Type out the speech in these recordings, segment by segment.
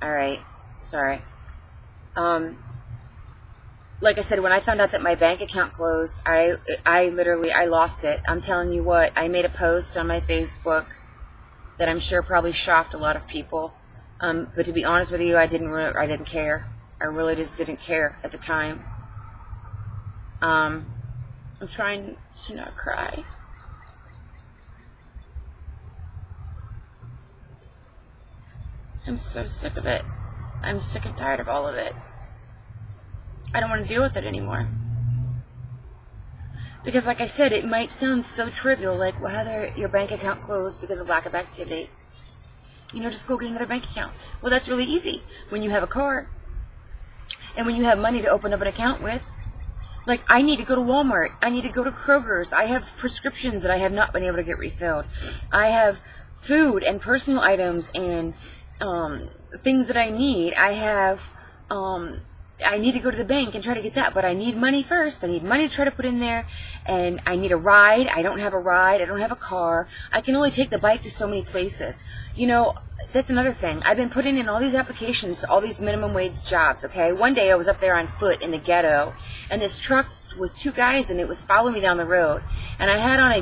Alright, sorry. Like I said, when I found out that my bank account closed, I lost it. I'm telling you what, I made a post on my Facebook that I'm sure probably shocked a lot of people. But to be honest with you, I didn't care. I really just didn't care at the time. I'm trying to not cry. I'm so sick of it. I'm sick and tired of all of it. I don't want to deal with it anymore. Because like I said, it might sound so trivial, like, well, Heather, your bank account closed because of lack of activity. You know, just go get another bank account. Well, that's really easy. When you have a car, and when you have money to open up an account with. Like, I need to go to Walmart. I need to go to Kroger's. I have prescriptions that I have not been able to get refilled. I have food and personal items and things that I need. I need to go to the bank and try to get that, but I need money first. I need money to try to put in there, and I need a ride. I don't have a ride. I don't have a car. I can only take the bike to so many places. You know, that's another thing. I've been putting in all these applications to all these minimum wage jobs, okay? One day I was up there on foot in the ghetto, and this truck with two guys in it was following me down the road. And I had on I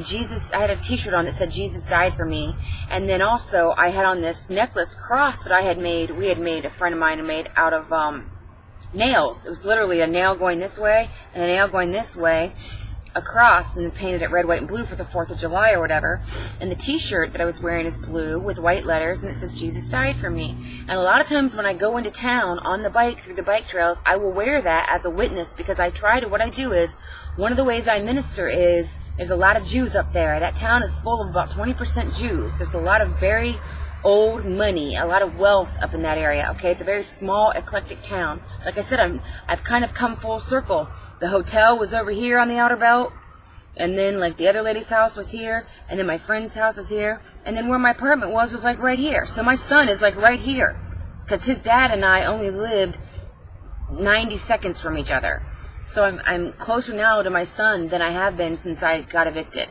had a t-shirt on that said Jesus died for me. And then also I had on this necklace cross that a friend of mine had made out of nails. It was literally a nail going this way and a nail going this way, across, and then painted it red, white, and blue for the 4th of July or whatever. And the t-shirt that I was wearing is blue with white letters, and it says Jesus died for me. And a lot of times when I go into town on the bike through the bike trails, I will wear that as a witness, because what I do is, one of the ways I minister is, there's a lot of Jews up there. That town is full of about 20% Jews. There's a lot of very old money, a lot of wealth up in that area. Okay, it's a very small, eclectic town. Like I said, I've kind of come full circle. The hotel was over here on the outer belt, and then like the other lady's house was here, and then my friend's house is here, and then where my apartment was like right here. So my son is like right here, because his dad and I only lived 90 seconds from each other. So I'm closer now to my son than I have been since I got evicted.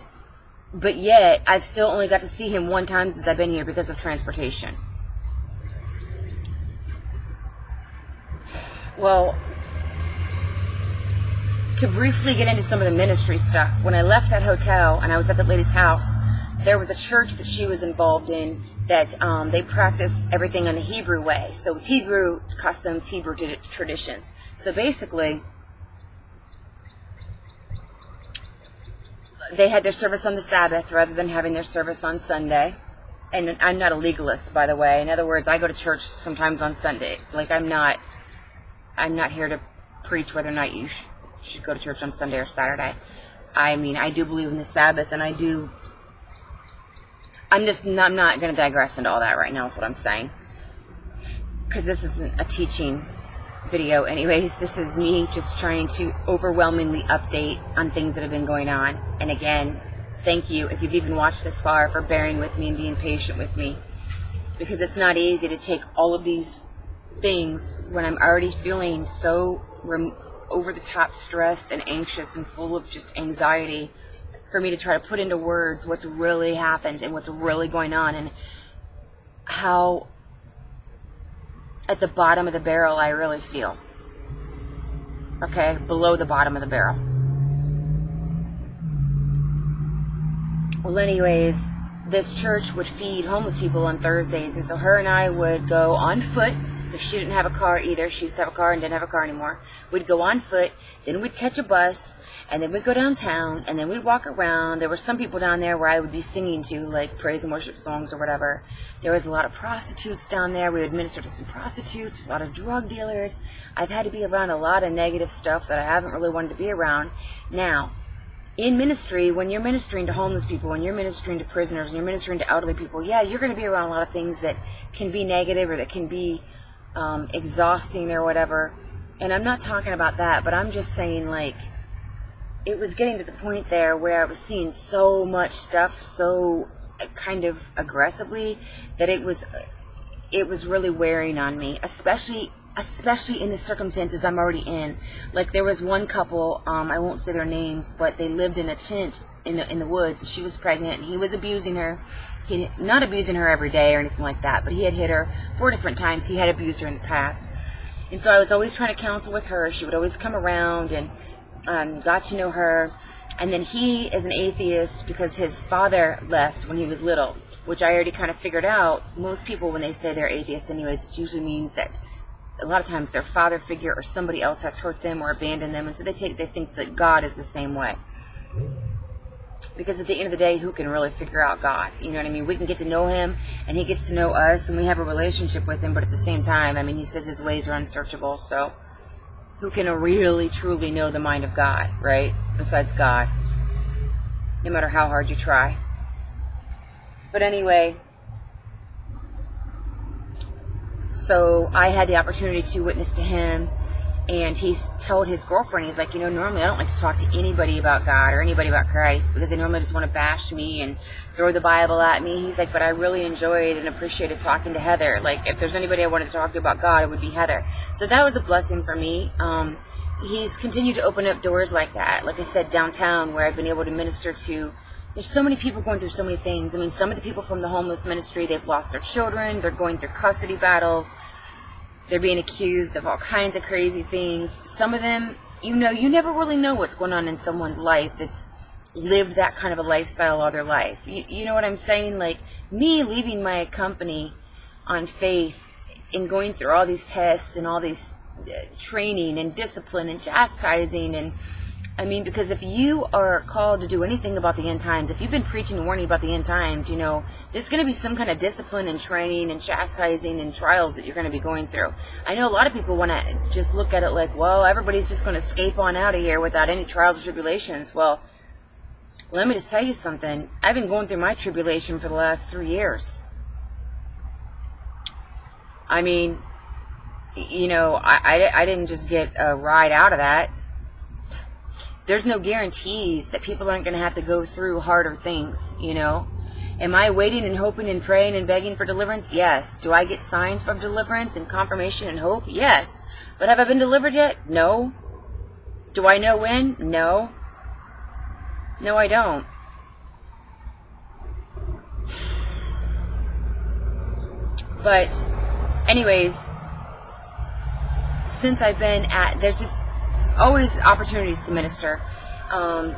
But yet, I've still only got to see him one time since I've been here because of transportation. Well, to briefly get into some of the ministry stuff, when I left that hotel and I was at that lady's house, there was a church that she was involved in that they practice everything on the Hebrew way. So it was Hebrew customs, Hebrew traditions. So basically, they had their service on the Sabbath rather than having their service on Sunday. And I'm not a legalist, by the way. In other words, I go to church sometimes on Sunday. Like, I'm not here to preach whether or not you should go to church on Sunday or Saturday. I mean, I do believe in the Sabbath, and I'm not going to digress into all that right now is what I'm saying. Because this isn't a teaching video anyways. This is me just trying to overwhelmingly update on things that have been going on. And again, thank you if you've even watched this far for bearing with me and being patient with me, because it's not easy to take all of these things when I'm already feeling so over the top stressed and anxious and full of just anxiety, for me to try to put into words what's really happened and what's really going on, and how at the bottom of the barrel I really feel. Okay, below the bottom of the barrel. Well, anyways, this church would feed homeless people on Thursdays, and so her and I would go on foot, because she didn't have a car either. She used to have a car and didn't have a car anymore. We'd go on foot, then we'd catch a bus, and then we'd go downtown, and then we'd walk around. There were some people down there where I would be singing to, like praise and worship songs or whatever. There was a lot of prostitutes down there. We would minister to some prostitutes. There's a lot of drug dealers. I've had to be around a lot of negative stuff that I haven't really wanted to be around. Now, in ministry, when you're ministering to homeless people, when you're ministering to prisoners, when you're ministering to elderly people, yeah, you're going to be around a lot of things that can be negative or that can be exhausting or whatever. And I'm not talking about that, but I'm just saying, like, it was getting to the point there where I was seeing so much stuff so kind of aggressively that it was really wearing on me, especially in the circumstances I'm already in. Like, there was one couple, I won't say their names, but they lived in a tent in the woods. She was pregnant and he was abusing her, not abusing her every day or anything like that, but he had hit her 4 different times. He had abused her in the past. And so I was always trying to counsel with her. She would always come around and got to know her. And then he is an atheist because his father left when he was little, which I already kind of figured out. Most people, when they say they're atheists anyways, it usually means that a lot of times their father figure or somebody else has hurt them or abandoned them. And so they think that God is the same way. Because at the end of the day, who can really figure out God? You know what I mean? We can get to know him, and he gets to know us, and we have a relationship with him. But at the same time, I mean, he says his ways are unsearchable. So who can really, truly know the mind of God, right? Besides God. No matter how hard you try. But anyway, so I had the opportunity to witness to him. And he told his girlfriend, he's like, you know, normally I don't like to talk to anybody about God or anybody about Christ because they normally just want to bash me and throw the Bible at me. He's like, but I really enjoyed and appreciated talking to Heather. Like, if there's anybody I wanted to talk to about God, it would be Heather. So that was a blessing for me. He's continued to open up doors like that. Like I said, downtown, where I've been able to minister to. There's so many people going through so many things. I mean, some of the people from the homeless ministry, they've lost their children. They're going through custody battles. They're being accused of all kinds of crazy things. Some of them, you know, you never really know what's going on in someone's life that's lived that kind of a lifestyle all their life. You know what I'm saying? Like, me leaving my company on faith and going through all these tests and all these training and discipline and chastising and I mean, because if you are called to do anything about the end times, if you've been preaching and warning about the end times, you know, there's going to be some kind of discipline and training and chastising and trials that you're going to be going through. I know a lot of people want to just look at it like, well, everybody's just going to escape on out of here without any trials or tribulations. Well, let me just tell you something. I've been going through my tribulation for the last 3 years. I mean, you know, I didn't just get a ride out of that. There's no guarantees that people aren't going to have to go through harder things, you know. Am I waiting and hoping and praying and begging for deliverance? Yes. Do I get signs of deliverance and confirmation and hope? Yes. But have I been delivered yet? No. Do I know when? No. No, I don't. But anyways, since I've been there's just always opportunities to minister.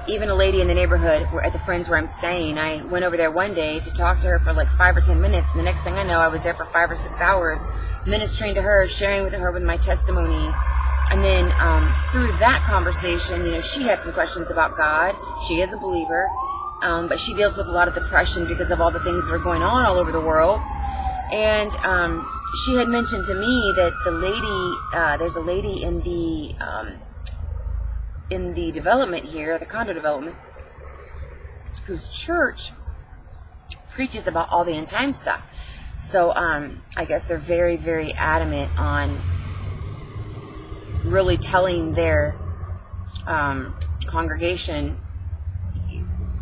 Even a lady in the neighborhood at the friends where I'm staying, I went over there one day to talk to her for like 5 or 10 minutes, and the next thing I know, I was there for 5 or 6 hours ministering to her, sharing with her with my testimony. And then through that conversation, you know, she had some questions about God. She is a believer, but she deals with a lot of depression because of all the things that are going on all over the world. And she had mentioned to me that the lady, there's a lady in the development here, the condo development, whose church preaches about all the end time stuff. So I guess they're very, very adamant on really telling their congregation.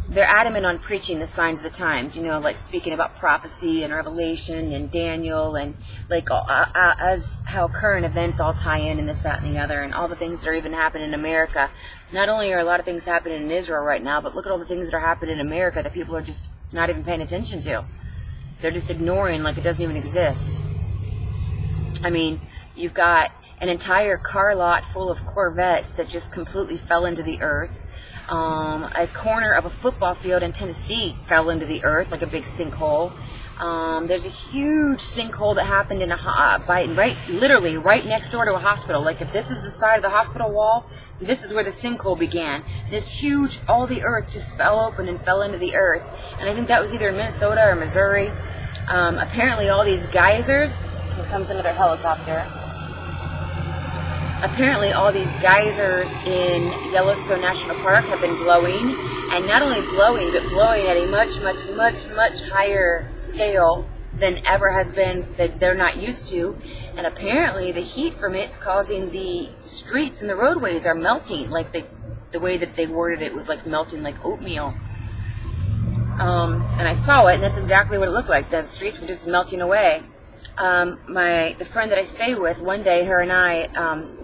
They're adamant on preaching the signs of the times, you know, like speaking about prophecy and Revelation and Daniel and like as how current events all tie in and this, that, and the other, and all the things that are even happening in America. Not only are a lot of things happening in Israel right now, but look at all the things that are happening in America that people are just not even paying attention to. They're just ignoring like it doesn't even exist. I mean, you've got an entire car lot full of Corvettes that just completely fell into the earth. A corner of a football field in Tennessee fell into the earth like a big sinkhole. There's a huge sinkhole that happened in literally right next door to a hospital. Like if this is the side of the hospital wall, this is where the sinkhole began. This huge, all the earth just fell open and fell into the earth. And I think that was either in Minnesota or Missouri. Apparently all these geysers, here comes another helicopter. Apparently all these geysers in Yellowstone National Park have been blowing, and not only blowing, but blowing at a much, much, much, much higher scale than ever has been, that they're not used to. And apparently the heat from it's causing the streets and the roadways are melting, like the way that they worded it was like melting like oatmeal. And I saw it, and that's exactly what it looked like. The streets were just melting away. The friend that I stay with, one day, her and I,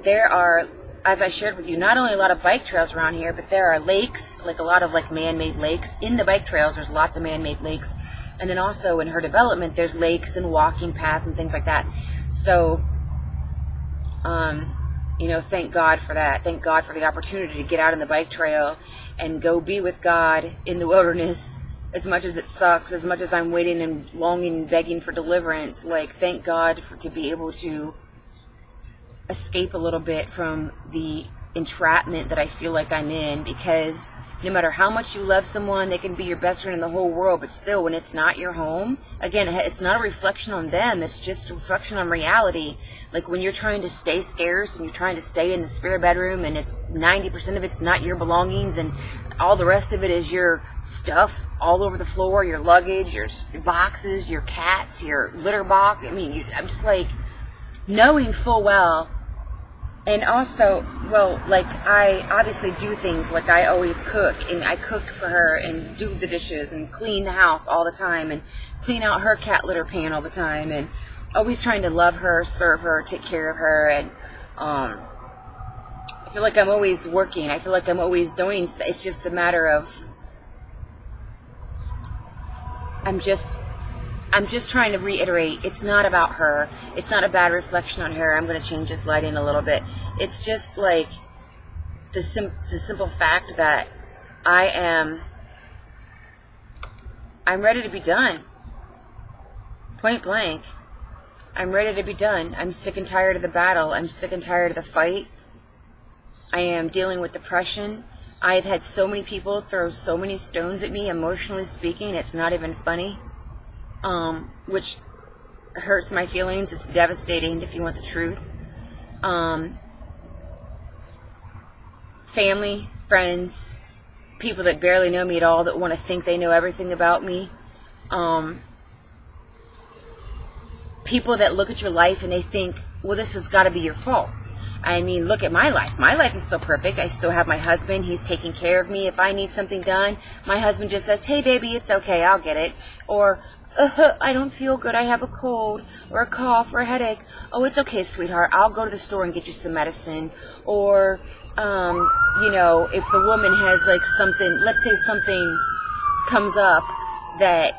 there are, as I shared with you, not only a lot of bike trails around here, but there are lakes, like a lot of like man-made lakes. In the bike trails, there's lots of man-made lakes. And then also in her development, there's lakes and walking paths and things like that. So, you know, thank God for that. Thank God for the opportunity to get out on the bike trail and go be with God in the wilderness. As much as it sucks, as much as I'm waiting and longing and begging for deliverance, like, thank God to be able to escape a little bit from the entrapment that I feel like I'm in, because no matter how much you love someone, they can be your best friend in the whole world, but still, when it's not your home, again, it's not a reflection on them, it's just a reflection on reality. Like when you're trying to stay scarce and you're trying to stay in the spare bedroom, and it's 90% of it's not your belongings, and all the rest of it is your stuff all over the floor, your luggage, your boxes, your cats, your litter box. I mean, I'm just like, knowing full well. And also, well, like, I obviously do things, like I always cook, and I cook for her and do the dishes and clean the house all the time and clean out her cat litter pan all the time, and always trying to love her, serve her, take care of her. And I feel like I'm always working. I feel like I'm always doing. It's just a matter of I'm just trying to reiterate, it's not about her. It's not a bad reflection on her. I'm going to change this lighting a little bit. It's just like the simple fact that I'm ready to be done. Point blank. I'm ready to be done. I'm sick and tired of the battle. I'm sick and tired of the fight. I am dealing with depression. I've had so many people throw so many stones at me, emotionally speaking. It's not even funny. Which hurts my feelings. It's devastating, if you want the truth. Family, friends, people that barely know me at all, that want to think they know everything about me. People that look at your life and they think, well, this has got to be your fault. I mean, look at my life. My life is still perfect. I still have my husband. He's taking care of me. If I need something done, my husband just says, hey, baby, it's okay. I'll get it. Or, I don't feel good. I have a cold or a cough or a headache. Oh, it's okay, sweetheart. I'll go to the store and get you some medicine. Or, you know, if the woman has like something, let's say something comes up that,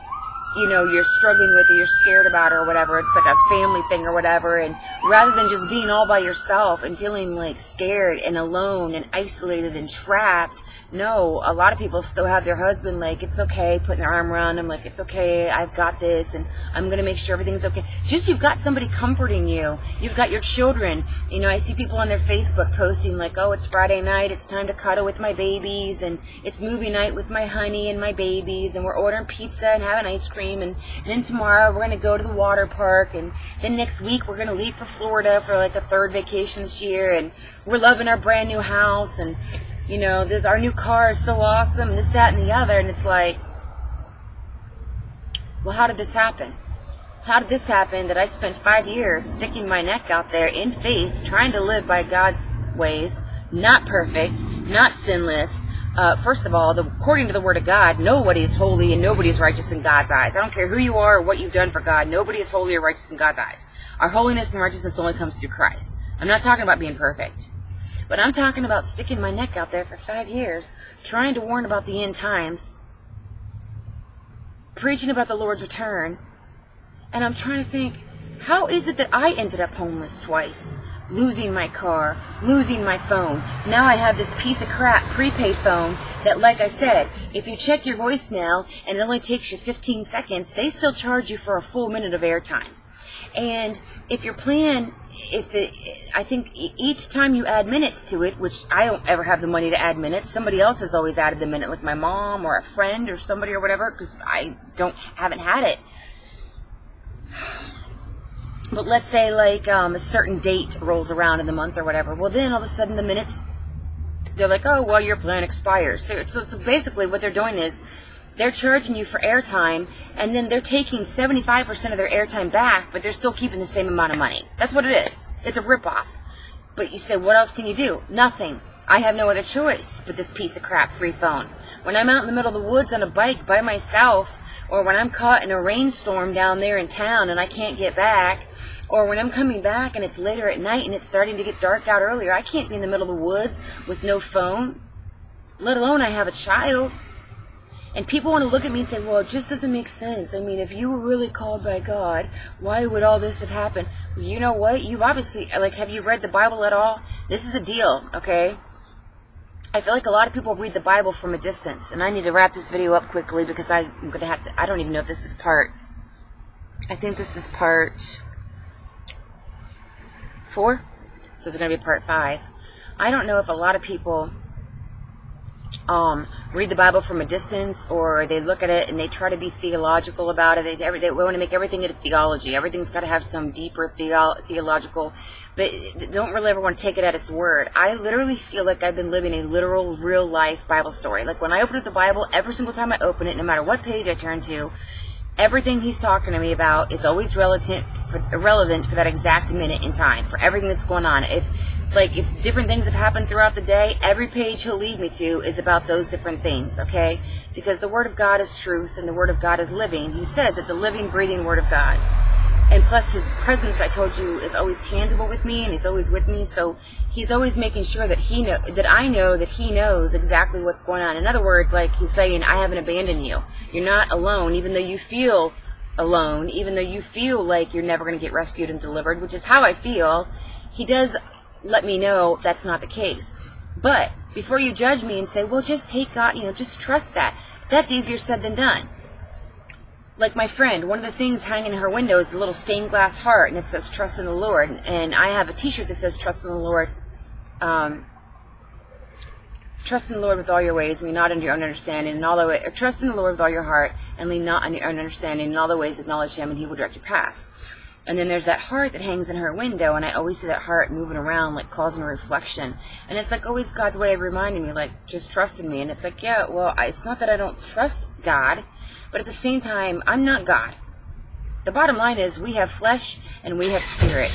you know, you're struggling with or you're scared about or whatever. It's like a family thing or whatever. And rather than just being all by yourself and feeling like scared and alone and isolated and trapped, no, a lot of people still have their husband like, it's okay, putting their arm around them like, it's okay, I've got this, and I'm going to make sure everything's okay. Just you've got somebody comforting you. You've got your children. You know, I see people on their Facebook posting like, oh, it's Friday night, it's time to cuddle with my babies, and it's movie night with my honey and my babies, and we're ordering pizza and having ice cream, and then tomorrow we're going to go to the water park, and then next week we're going to leave for Florida for like a third vacation this year, and we're loving our brand new house, and you know, there's our new car is so awesome, and this, that, and the other. And it's like, well, how did this happen? How did this happen that I spent 5 years sticking my neck out there in faith, trying to live by God's ways, not perfect, not sinless. First of all, according to the Word of God, nobody is holy and nobody is righteous in God's eyes. I don't care who you are or what you've done for God. Nobody is holy or righteous in God's eyes. Our holiness and righteousness only comes through Christ. I'm not talking about being perfect. But I'm talking about sticking my neck out there for 5 years, trying to warn about the end times, preaching about the Lord's return, and I'm trying to think, how is it that I ended up homeless twice? Losing my car, losing my phone. Now I have this piece of crap prepaid phone that, like I said, if you check your voicemail and it only takes you 15 seconds, they still charge you for a full minute of airtime. And if your plan, I think each time you add minutes to it, which I don't ever have the money to add minutes, somebody else has always added the minute, like my mom or a friend or somebody or whatever, because I haven't had it. But let's say like a certain date rolls around in the month or whatever. Well, then all of a sudden the minutes, they're like, oh, well, your plan expires. So basically what they're doing is, they're charging you for airtime, and then they're taking 75% of their airtime back, but they're still keeping the same amount of money. That's what it is. It's a ripoff. But you say, what else can you do? Nothing. I have no other choice but this piece of crap free phone. When I'm out in the middle of the woods on a bike by myself, or when I'm caught in a rainstorm down there in town and I can't get back, or when I'm coming back and it's later at night and it's starting to get dark out earlier, I can't be in the middle of the woods with no phone, let alone I have a child. And people want to look at me and say, well, it just doesn't make sense. I mean, if you were really called by God, why would all this have happened? Well, you know what? You've obviously, like, have you read the Bible at all? This is a deal, okay? I feel like a lot of people read the Bible from a distance. And I need to wrap this video up quickly because I'm going to have to, I don't even know if this is part, I think this is part 4. So it's going to be part 5. I don't know if a lot of people read the Bible from a distance, or they look at it and they try to be theological about it. They want to make everything into theology. Everything's got to have some deeper theological, but they don't really ever want to take it at its word. I literally feel like I've been living a literal, real-life Bible story. Like when I open up the Bible, every single time I open it, no matter what page I turn to, everything he's talking to me about is always relevant for that exact minute in time, for everything that's going on. If different things have happened throughout the day, every page he'll lead me to is about those different things, okay? Because the Word of God is truth, and the Word of God is living. He says it's a living, breathing Word of God. And plus his presence, I told you, is always tangible with me, and he's always with me, so he's always making sure that I know that he knows exactly what's going on. In other words, like he's saying, I haven't abandoned you. You're not alone, even though you feel alone, even though you feel like you're never going to get rescued and delivered, which is how I feel. He does let me know that's not the case. But before you judge me and say, well, just take God, just trust that. That's easier said than done. Like my friend, one of the things hanging in her window is a little stained glass heart, and it says, trust in the Lord. And I have a t-shirt that says, trust in the Lord. Trust in the Lord with all your ways, lean not on your own understanding, and all the way, or trust in the Lord with all your heart, and lean not on your own understanding, in all the ways acknowledge him, and he will direct your paths. And then there's that heart that hangs in her window, and I always see that heart moving around, like causing a reflection. And it's like always God's way of reminding me, like, just trust in me. And it's like, yeah, well, it's not that I don't trust God, but at the same time, I'm not God. The bottom line is we have flesh and we have spirit.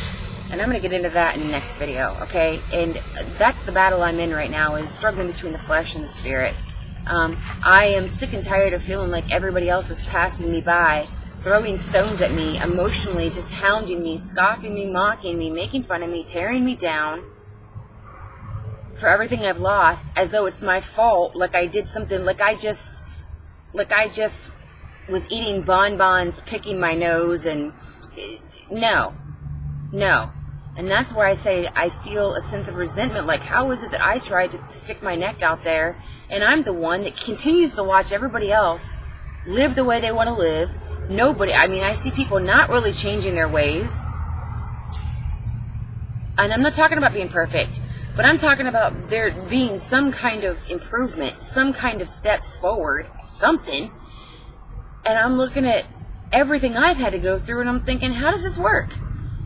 And I'm going to get into that in the next video, okay? And that's the battle I'm in right now, is struggling between the flesh and the spirit. I am sick and tired of feeling like everybody else is passing me by, throwing stones at me, emotionally just hounding me, scoffing me, mocking me, making fun of me, tearing me down for everything I've lost, as though it's my fault, like I did something, like I just was eating bonbons, picking my nose, and no. And that's where I say I feel a sense of resentment, like how is it that I tried to stick my neck out there, and I'm the one that continues to watch everybody else live the way they want to live. Nobody, I mean, I see people not really changing their ways. And I'm not talking about being perfect, but I'm talking about there being some kind of improvement, some kind of steps forward, something. And I'm looking at everything I've had to go through, and I'm thinking, how does this work?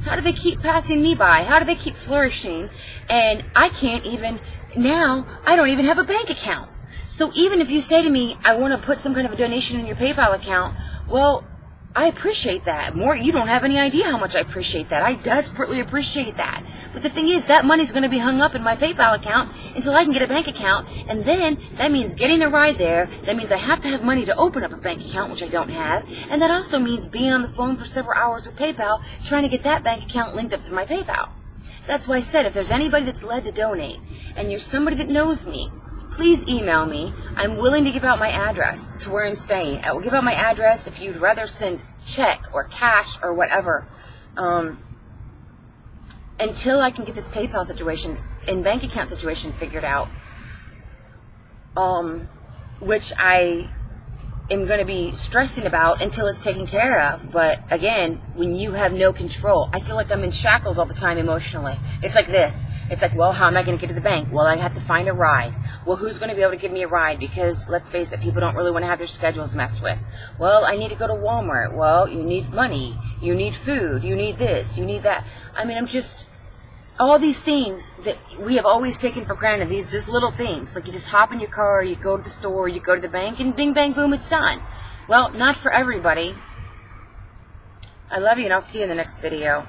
How do they keep passing me by? How do they keep flourishing? And I can't even, now, I don't even have a bank account. So even if you say to me, I want to put some kind of a donation in your PayPal account, well, I appreciate that. You don't have any idea how much I appreciate that. I desperately appreciate that. But the thing is, that money's going to be hung up in my PayPal account until I can get a bank account. And then that means getting a ride there. That means I have to have money to open up a bank account, which I don't have. And that also means being on the phone for several hours with PayPal, trying to get that bank account linked up to my PayPal. That's why I said, if there's anybody that's led to donate, and you're somebody that knows me, please email me. I'm willing to give out my address to where I'm staying. I will give out my address if you'd rather send check or cash or whatever. Until I can get this PayPal situation and bank account situation figured out. Which I am going to be stressing about until it's taken care of. But again, when you have no control, I feel like I'm in shackles all the time emotionally. It's like this. It's like, well, how am I going to get to the bank? Well, I have to find a ride. Well, who's going to be able to give me a ride? Because, let's face it, people don't really want to have their schedules messed with. Well, I need to go to Walmart. Well, you need money. You need food. You need this. You need that. I mean, I'm just, all these things that we have always taken for granted, these just little things. Like you just hop in your car, you go to the store, you go to the bank, and bing, bang, boom, it's done. Well, not for everybody. I love you, and I'll see you in the next video.